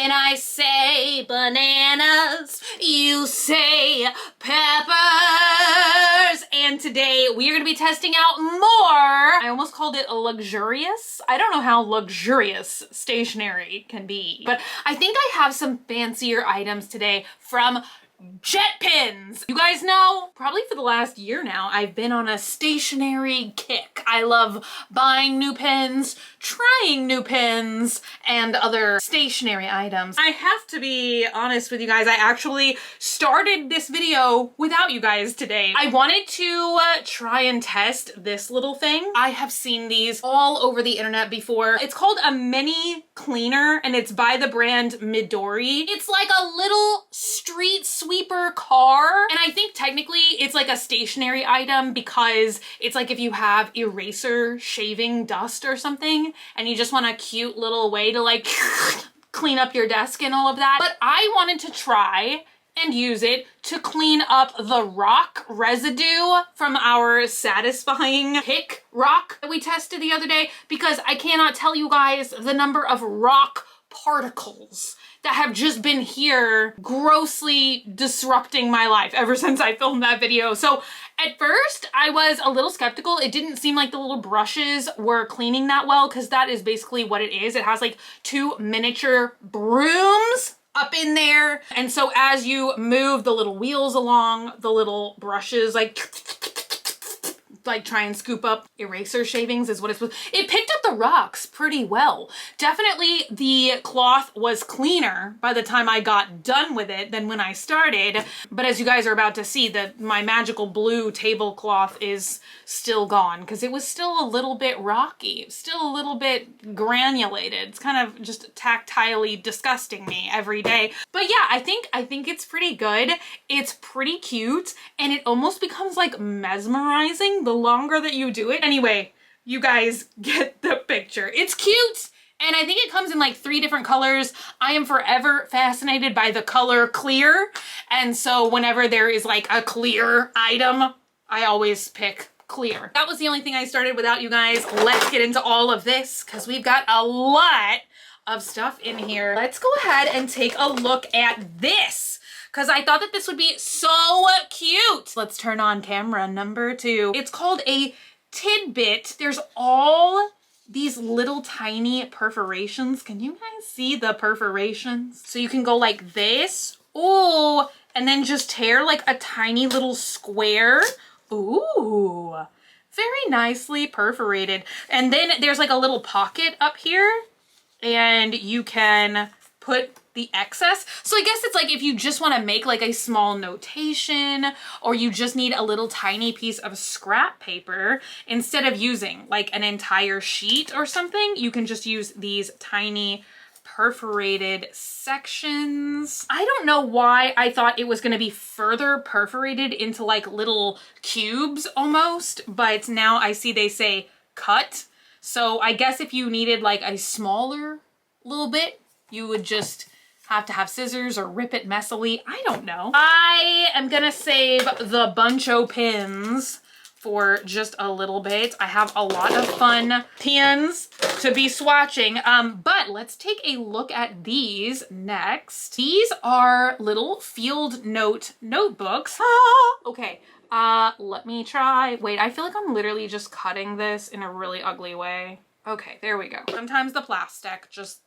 When I say bananas, you say peppers. And today we are going to be testing out more. I almost called it a luxurious. I don't know how luxurious stationery can be, but I think I have some fancier items today from jet pins. You guys know, probably for the last year now, I've been on a stationery kick. I love buying new pins, trying new pins, and other stationery items. I have to be honest with you guys, I actually started this video without you guys today. I wanted to try and test this little thing. I have seen these all over the internet before. It's called a mini cleaner, and it's by the brand Midori. It's like a little street sweeper car, and I think technically it's like a stationary item because it's like if you have eraser shaving dust or something and you just want a cute little way to like clean up your desk and all of that. But I wanted to try and use it to clean up the rock residue from our satisfying pick rock that we tested the other day, because I cannot tell you guys the number of rock particles that have just been here grossly disrupting my life ever since I filmed that video. So at first I was a little skeptical. It didn't seem like the little brushes were cleaning that well, because that is basically what it is. It has like two miniature brooms up in there. And so as you move the little wheels along, the little brushes like try and scoop up eraser shavings is what it's supposed. It picked up the rocks pretty well. Definitely the cloth was cleaner by the time I got done with it than when I started. But as you guys are about to see, my magical blue tablecloth is still gone because it was still a little bit rocky. It was still a little bit granulated. It's kind of just tactilely disgusting me every day. But yeah, I think it's pretty good. It's pretty cute, and it almost becomes like mesmerizing the longer that you do it. Anyway, you guys get the picture. It's cute, and I think it comes in like 3 different colors. I am forever fascinated by the color clear, and so whenever there is like a clear item, I always pick clear. That was the only thing I started without you guys. Let's get into all of this because we've got a lot of stuff in here. Let's go ahead and take a look at this, because I thought that this would be so cute. Let's turn on camera number 2. It's called a tidbit. There's all these little tiny perforations. Can you guys see the perforations? So you can go like this. Ooh, and then just tear like a tiny little square. Ooh, very nicely perforated. And then there's like a little pocket up here, and you can put the excess. So I guess it's like if you just want to make like a small notation, or you just need a little tiny piece of scrap paper, instead of using like an entire sheet or something, you can just use these tiny perforated sections. I don't know why I thought it was going to be further perforated into like little cubes almost, but now I see they say cut. So I guess if you needed like a smaller little bit, you would just have to have scissors or rip it messily. I don't know. I am gonna save the buncho pins for just a little bit. I have a lot of fun pins to be swatching, but let's take a look at these next. These are little field notebooks. Okay, let me try. Wait, I feel like I'm literally just cutting this in a really ugly way. Okay, there we go. Sometimes the plastic just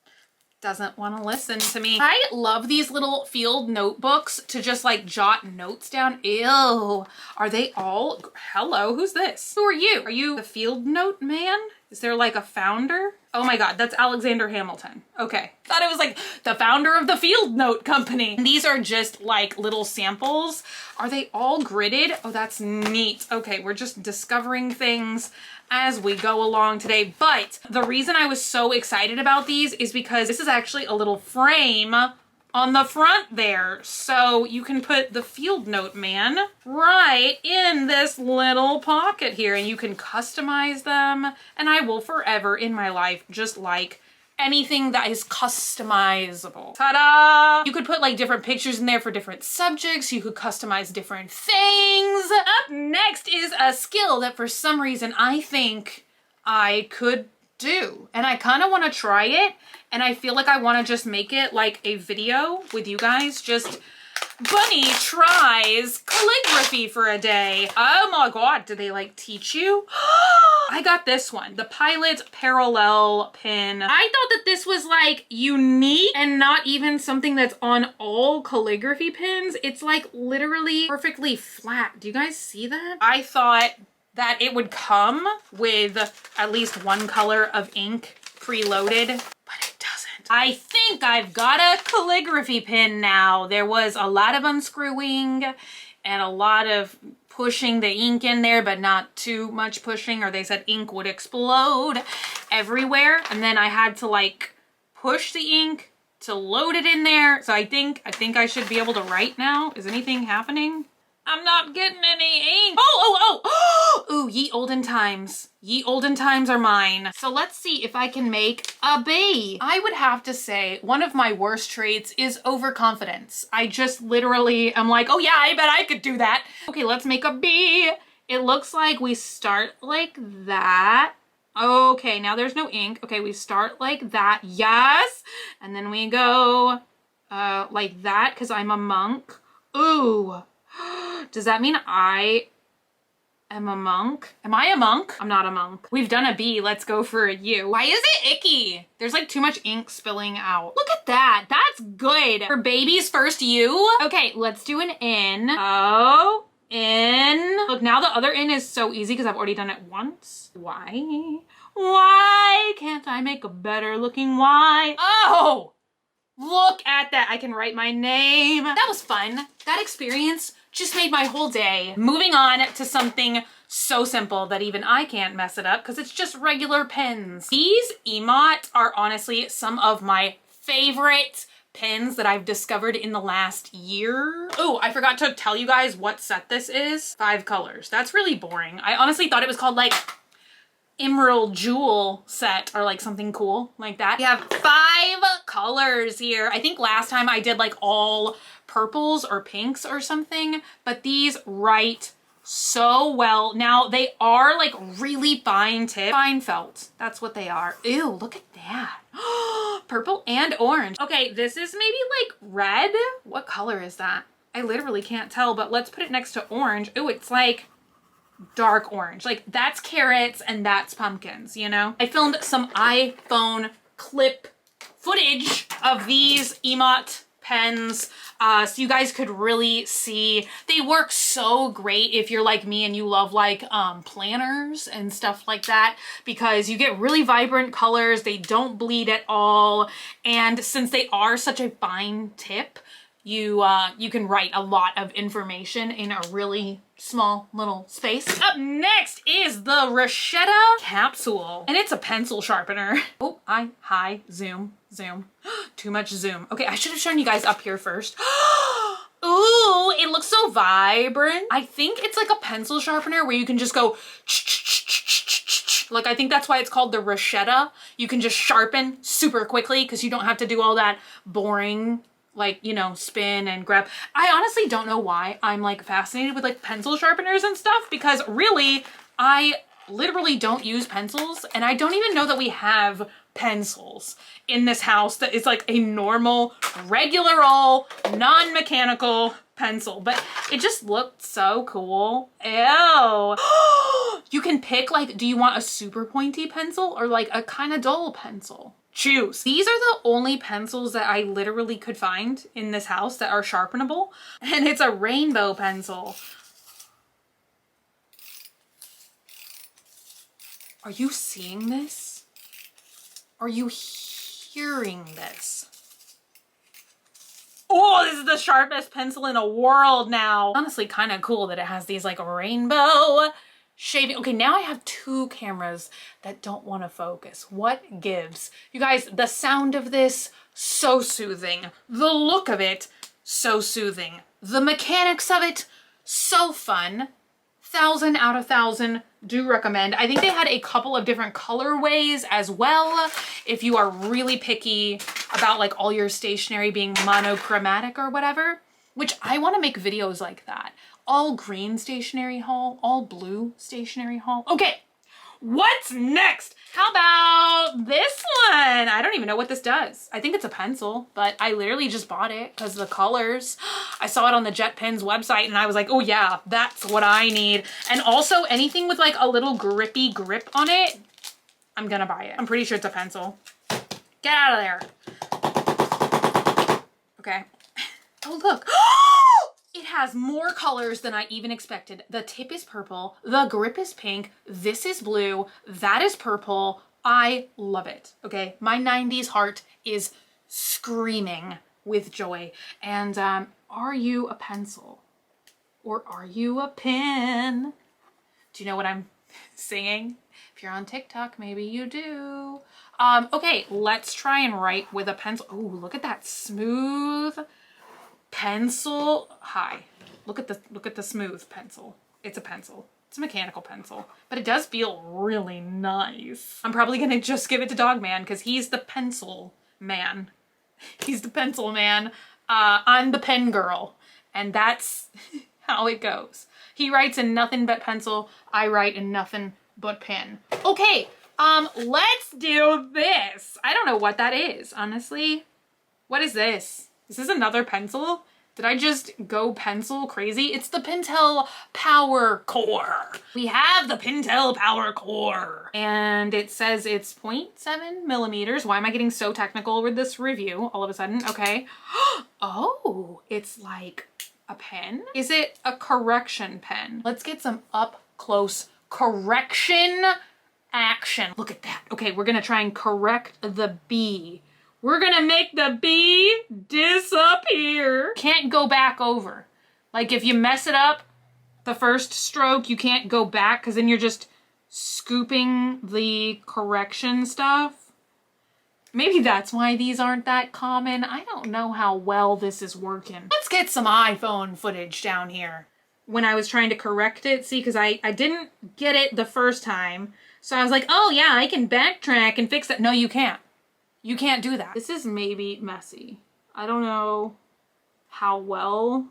doesn't want to listen to me. I love these little field notebooks to just like jot notes down. Ew, are they all, hello, who's this? Who are you? Are you the field note man? Is there like a founder? Oh my God, that's Alexander Hamilton. Okay, thought it was like the founder of the Field Note Company. These are just like little samples. Are they all gridded? Oh, that's neat. Okay, we're just discovering things as we go along today. But the reason I was so excited about these is because this is actually a little frame on the front there. So you can put the Field Note Man right in this little pocket here, and you can customize them. And I will forever in my life just like anything that is customizable. Ta-da! You could put like different pictures in there for different subjects. You could customize different things. Up next is a skill that for some reason I think I could do. And I kind of want to try it. And I feel like I want to just make it like a video with you guys. Just Bunny tries calligraphy for a day. Oh my God, do they like teach you? I got this one, the Pilot Parallel Pin. I thought that this was like unique and not even something that's on all calligraphy pins. It's like literally perfectly flat. Do you guys see that? I thought that it would come with at least one color of ink preloaded, but it doesn't. I think I've got a calligraphy pin now. There was a lot of unscrewing and a lot of pushing the ink in there, but not too much pushing, or they said ink would explode everywhere. And then I had to like push the ink to load it in there. So I think I should be able to write now. Is anything happening? I'm not getting any ink. Oh. Ooh, ye olden times. Ye olden times are mine. So let's see if I can make a bee. I would have to say one of my worst traits is overconfidence. I just literally am like, oh yeah, I bet I could do that. Okay, let's make a bee. It looks like we start like that. Okay, now there's no ink. Okay, we start like that. Yes. And then we go like that because I'm a monk. Ooh. Does that mean I am a monk? Am I a monk? I'm not a monk. We've done a B. Let's go for a U. Why is it icky? There's like too much ink spilling out. Look at that. That's good. For baby's first U. Okay, let's do an N. Oh, N. Look, now the other N is so easy because I've already done it once. Why? Why can't I make a better looking Y? Oh, look at that. I can write my name. That was fun. That experience just made my whole day. Moving on to something so simple that even I can't mess it up because it's just regular pens. These Emot are honestly some of my favorite pens that I've discovered in the last year. Oh, I forgot to tell you guys what set this is. 5 colors. That's really boring. I honestly thought it was called like Emerald Jewel set or like something cool like that. We have 5 colors here. I think last time I did like all purples or pinks or something, but these write so well. Now they are like really fine tip, fine felt. That's what they are. Ew, look at that. Purple and orange. Okay, this is maybe like red. What color is that? I literally can't tell, but let's put it next to orange. Ooh, it's like dark orange. Like that's carrots and that's pumpkins, you know? I filmed some iPhone clip footage of these Emot pens so you guys could really see. They work so great if you're like me and you love like planners and stuff like that, because you get really vibrant colors. They don't bleed at all. And since they are such a fine tip, you can write a lot of information in a really small little space. Up next is the Rashetta Capsule, and it's a pencil sharpener. Oh, hi, zoom. Too much zoom. Okay, I should have shown you guys up here first. Ooh, it looks so vibrant. I think it's like a pencil sharpener where you can just go like, I think that's why it's called the Rashetta. You can just sharpen super quickly because you don't have to do all that boring, like, you know, spin and grab. I honestly don't know why I'm like fascinated with like pencil sharpeners and stuff, because really I literally don't use pencils, and I don't even know that we have pencils in this house that is like a normal, regular old, non-mechanical pencil, but it just looked so cool. Ew. You can pick like, do you want a super pointy pencil or like a kind of dull pencil? Choose. These are the only pencils that I literally could find in this house that are sharpenable, and it's a rainbow pencil. Are you seeing this? Are you hearing this? Oh, this is the sharpest pencil in the world now. Honestly, kind of cool that it has these like rainbow shaving. Okay, now I have 2 cameras that don't want to focus. What gives? You guys, the sound of this, so soothing. The look of it, so soothing. The mechanics of it, so fun. 1,000 out of 1,000, do recommend. I think they had a couple of different colorways as well, if you are really picky about like all your stationery being monochromatic or whatever, which I want to make videos like that. All green stationery haul, all blue stationery haul. Okay, What's next? How about this one? I don't even know what this does. I think it's a pencil, but I literally just bought it because of the colors. I saw it on the JetPens website and I was like, oh yeah, that's what I need. And also anything with like a little grippy grip on it, I'm gonna buy it. I'm pretty sure it's a pencil. Get out of there. Okay. Oh, look. It has more colors than I even expected. The tip is purple. The grip is pink. This is blue. That is purple. I love it. Okay. My 90s heart is screaming with joy. And are you a pencil? Or are you a pen? Do you know what I'm singing? If you're on TikTok, maybe you do. Okay, let's try and write with a pencil. Oh, look at that smooth pencil. Hi. Look at the smooth pencil. It's a pencil. It's a mechanical pencil, but it does feel really nice. I'm probably gonna just give it to Dogman because he's the pencil man. He's the pencil man. I'm the pen girl, and that's how it goes. He writes in nothing but pencil. I write in nothing but pen. Okay, let's do this. I don't know what that is, honestly. What is this? Is this another pencil? Did I just go pencil crazy? It's the Pentel Power Core. We have the Pentel Power Core. And it says it's 0.7 millimeters. Why am I getting so technical with this review all of a sudden? Okay. Oh, it's like a pen? Is it a correction pen? Let's get some up close correction action. Look at that. Okay, we're gonna try and correct the B. We're gonna make the B disappear. Can't go back over. Like if you mess it up the first stroke, you can't go back because then you're just scooping the correction stuff. Maybe that's why these aren't that common. I don't know how well this is working. Let's get some iPhone footage down here. When I was trying to correct it, see, because I didn't get it the first time. So I was like, oh yeah, I can backtrack and fix it. No, you can't. You can't do that. This is maybe messy. I don't know how well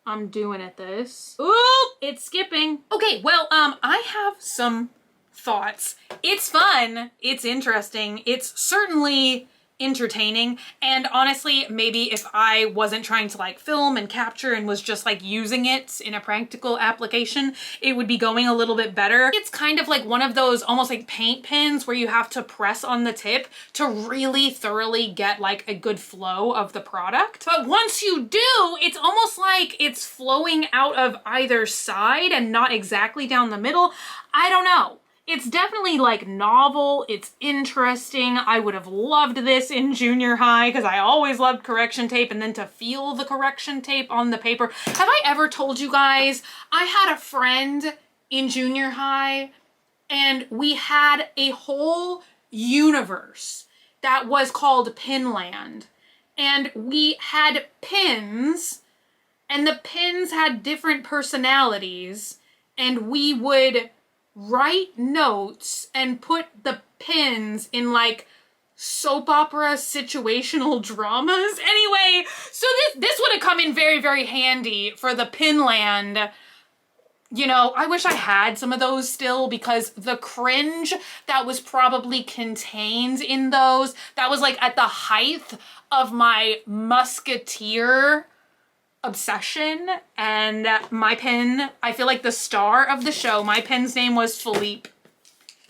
I'm doing at this. Ooh, it's skipping. Okay, well, I have some thoughts. It's fun. It's interesting. It's certainly entertaining. And honestly, maybe if I wasn't trying to like film and capture and was just like using it in a practical application, it would be going a little bit better. It's kind of like one of those almost like paint pens where you have to press on the tip to really thoroughly get like a good flow of the product. But once you do, it's almost like it's flowing out of either side and not exactly down the middle. I don't know. It's definitely like novel, it's interesting. I would have loved this in junior high because I always loved correction tape, and then to feel the correction tape on the paper. Have I ever told you guys, I had a friend in junior high and we had a whole universe that was called PEARLAND, and we had pins and the pins had different personalities, and we would write notes and put the pins in like soap opera situational dramas. Anyway, so this would have come in very, very handy for the PEARLAND. You know, I wish I had some of those still, because the cringe that was probably contained in those, that was like at the height of my Musketeer obsession. And my pen, I feel like the star of the show, my pen's name was Philippe,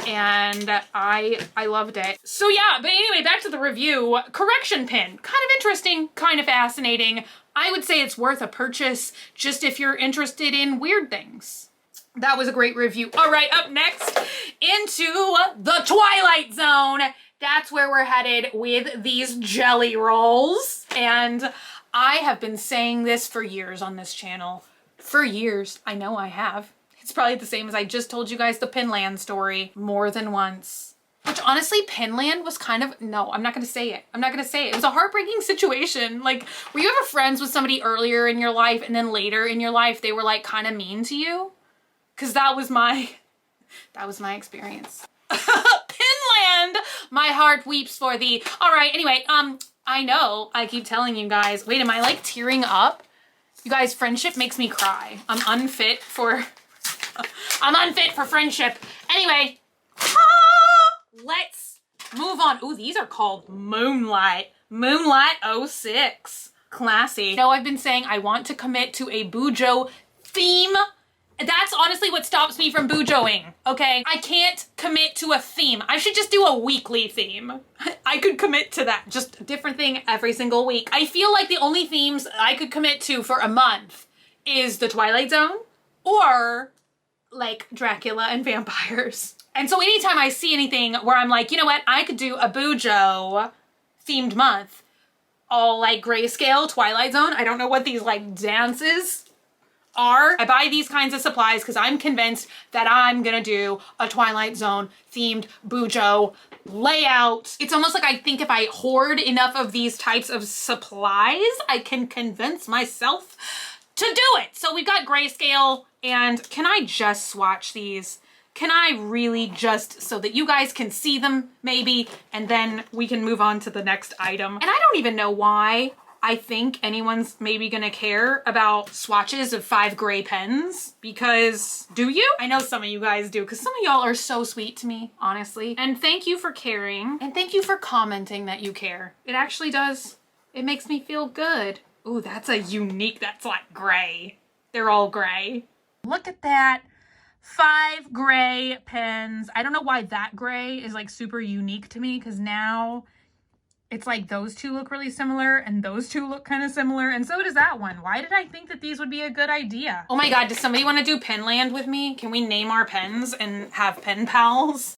and I loved it. So yeah, but anyway, back to the review. Correction pen, kind of interesting, kind of fascinating. I would say it's worth a purchase just if you're interested in weird things. That was a great review. All right, up next, into the Twilight Zone. That's where we're headed with these jelly rolls. And I have been saying this for years on this channel. For years. I know I have. It's probably the same as I just told you guys the PEARLAND story more than once. Which honestly, PEARLAND was kind of, no, I'm not gonna say it. I'm not gonna say it. It was a heartbreaking situation. Like, were you ever friends with somebody earlier in your life and then later in your life they were like kind of mean to you? Cause that was my experience. PEARLAND, my heart weeps for thee. All right, anyway, I know I keep telling you guys, wait, am I like tearing up? You guys, friendship makes me cry. I'm unfit for I'm unfit for friendship. Anyway, let's move on. Ooh, these are called Moonlight. Moonlight 06. Classy. You know, I've been saying I want to commit to a Bujo theme. That's honestly what stops me from bujoing, okay? I can't commit to a theme. I should just do a weekly theme. I could commit to that. Just a different thing every single week. I feel like the only themes I could commit to for a month is the Twilight Zone or like Dracula and vampires. And so anytime I see anything where I'm like, you know what, I could do a Bujo themed month, all like grayscale Twilight Zone. I don't know what these like dances are. I buy these kinds of supplies because I'm convinced that I'm gonna do a Twilight Zone themed Bujo layout. It's almost like I think if I hoard enough of these types of supplies, I can convince myself to do it. So we've got grayscale, and can I just swatch these? Can I really just, so that you guys can see them maybe, and then we can move on to the next item. And I don't even know why I think anyone's maybe gonna care about swatches of 5 gray pens, because do you? I know some of you guys do, because some of y'all are so sweet to me, honestly. And thank you for caring, and thank you for commenting that you care. It actually does, it makes me feel good. Ooh, that's a unique, that's like gray. They're all gray. Look at that. 5 gray pens. I don't know why that gray is like super unique to me, because now it's like those two look really similar and those two look kind of similar, and so does that one. Why did I think that these would be a good idea? Oh my god, does somebody want to do Penland with me? Can we name our pens and have pen pals?